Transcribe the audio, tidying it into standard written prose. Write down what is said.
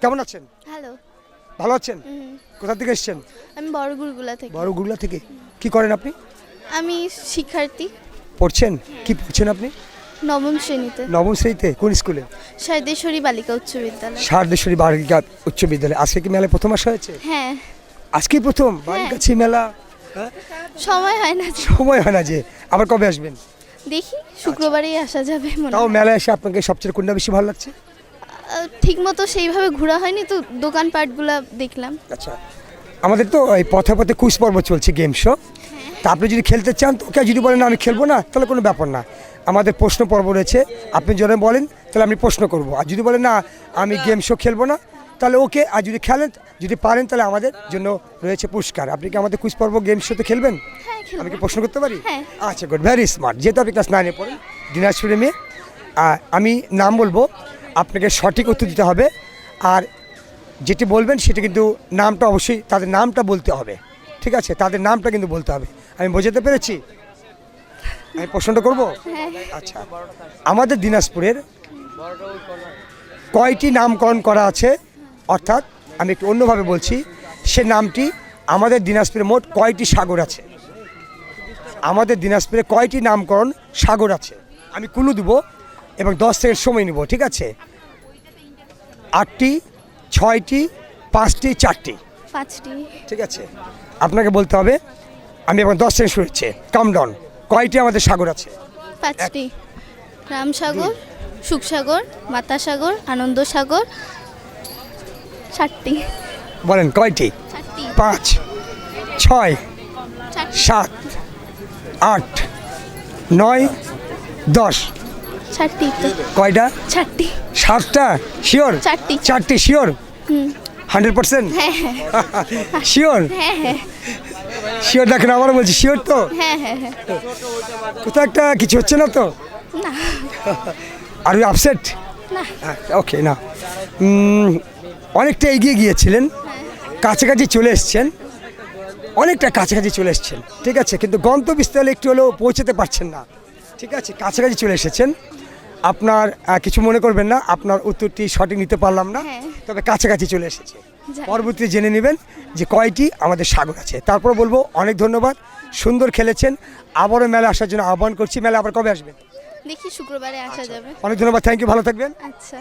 কেমন আছেন? হ্যালো। ভালো আছেন? কোথা থেকে এসেছেন? আমি বড়গুড়গুলা থেকে। বড়গুলা থেকে। কি করেন আপনি? আমি শিক্ষার্থী। পড়ছেন? কি পড়ছেন আপনি? নবম শ্রেণীতে। নবম শ্রেণীতে? কোন স্কুলে? সারদেশ্বরী বালিকা উচ্চ বিদ্যালয়। সারদেশ্বরী বালিকা উচ্চ বিদ্যালয়। আজকে কি মেলায় প্রথম আসা হয়েছে? হ্যাঁ। আজকেই প্রথম? বাড়ির কাছে মেলা? সময় হয় না। সময় হয় না যে। আবার কবে আসবেন? দেখি শুক্রবারেই আসা যাবে মনে তাও হয়। মেলায় এসে আপনাকে সবচেয়ে কোনটা বেশি ভালো লাগছে? ঠিক মতো সেইভাবে ঘোরা হয়নি তো, দোকানপাটগুলা দেখলাম। আচ্ছা, আমাদের তো এই পথে পথে কুইজ পর্ব চলছে, গেম শো। তা আপনি যদি খেলতে চান তো ওকে, যদি বলেন না আমি খেলবো না তাহলে কোনো ব্যাপার না। আমাদের প্রশ্ন পর্ব রয়েছে, আপনি যদি বলেন তাহলে আমি প্রশ্ন করব, আর যদি বলেন না আমি গেম শো খেলবো না তাহলে ওকে, আর যদি খেলেন, যদি পারেন তাহলে আমাদের জন্য রয়েছে পুরস্কার। আপনি কি আমাদের কুইজ পর্ব গেম শোতে খেলবেন? হ্যাঁ, আমি কি খেলবো। প্রশ্ন করতে পারি? হ্যাঁ। আচ্ছা, গুড, ভেরি স্মার্ট। যেহেতু আপনি ক্লাস 9-এ পড়েন, দিনাজপুরের মেয়ে, আমি নাম বলবো, আপনাকে সঠিক উত্তর দিতে হবে। আর যেটি বলবেন সেটা কিন্তু নামটা অবশ্যই তাদের নামটা বলতে হবে, ঠিক আছে? তাদের নামটা কিন্তু বলতে হবে। আমি বোঝাতে পেরেছি? আমি প্রশ্নটা করব? আচ্ছা, আমাদের দিনাজপুরের কয়টি নামকরণ করা আছে? অর্থাৎ আমি একটু অন্যভাবে বলছি, সে নামটি, আমাদের দিনাজপুরে মোট কয়টি সাগর আছে? আমাদের দিনাজপুরে কয়টি নামকরণ সাগর আছে? আমি ক্লু দেব এবং 10 সেকেন্ড সময় নেব, ঠিক আছে? 8টি, 6টি, 5টি, 4টি। 5টি। ঠিক আছে, আপনাকে বলতে হবে। আমি এখন 10 সেকেন্ড শুরু হচ্ছে, কাম ডাউন। কয়টি আমাদের সাগর আছে? 5টি। রামসাগর, সুখসাগর, মাতাসাগর, আনন্দ সাগর। 7টি। বলেন কয়টি? 4টি। 5, 6, 4টি। 7, 8, 9, 10। 4টি তো। কয়টা? 4টি। 7টা? শিওর? 4টি। 4টি শিওর? 100%? হ্যাঁ হ্যাঁ শিওর? হ্যাঁ হ্যাঁ শিওর? দেখেন আবারও বলছি, শিওর তো? হ্যাঁ হ্যাঁ হ্যাঁ। কোথাও একটা কিছু হচ্ছে না তো? না আর ইউ আপসেট? না। ওকে, না, অনেকটা এগিয়ে গিয়েছিলেন, কাছাকাছি চলে এসছেন, অনেকটা কাছাকাছি চলে এসছেন, ঠিক আছে? কিন্তু গন্তব্যস্থলে একটু হলেও পৌঁছাতে পারছেন না, ঠিক আছে? কাছাকাছি চলে এসেছেন। আপনার কিছু মনে করবেন না, আপনার উত্তরটি সঠিক নিতে পারলাম না, হ্যাঁ। তবে কাছাকাছি চলে এসেছে। যাক। পরবর্তীতে জেনে নেবেন যে কয়টি আমাদের সাগর আছে। তারপর বলবো অনেক ধন্যবাদ, সুন্দর খেলেছেন। আবারও মেলা আসার জন্য আহ্বান করছি। মেলা আবার কবে আসবেন? দেখি শুক্রবারে আসা যাবে। অনেক ধন্যবাদ, থ্যাংক ইউ, ভালো থাকবেন। আচ্ছা।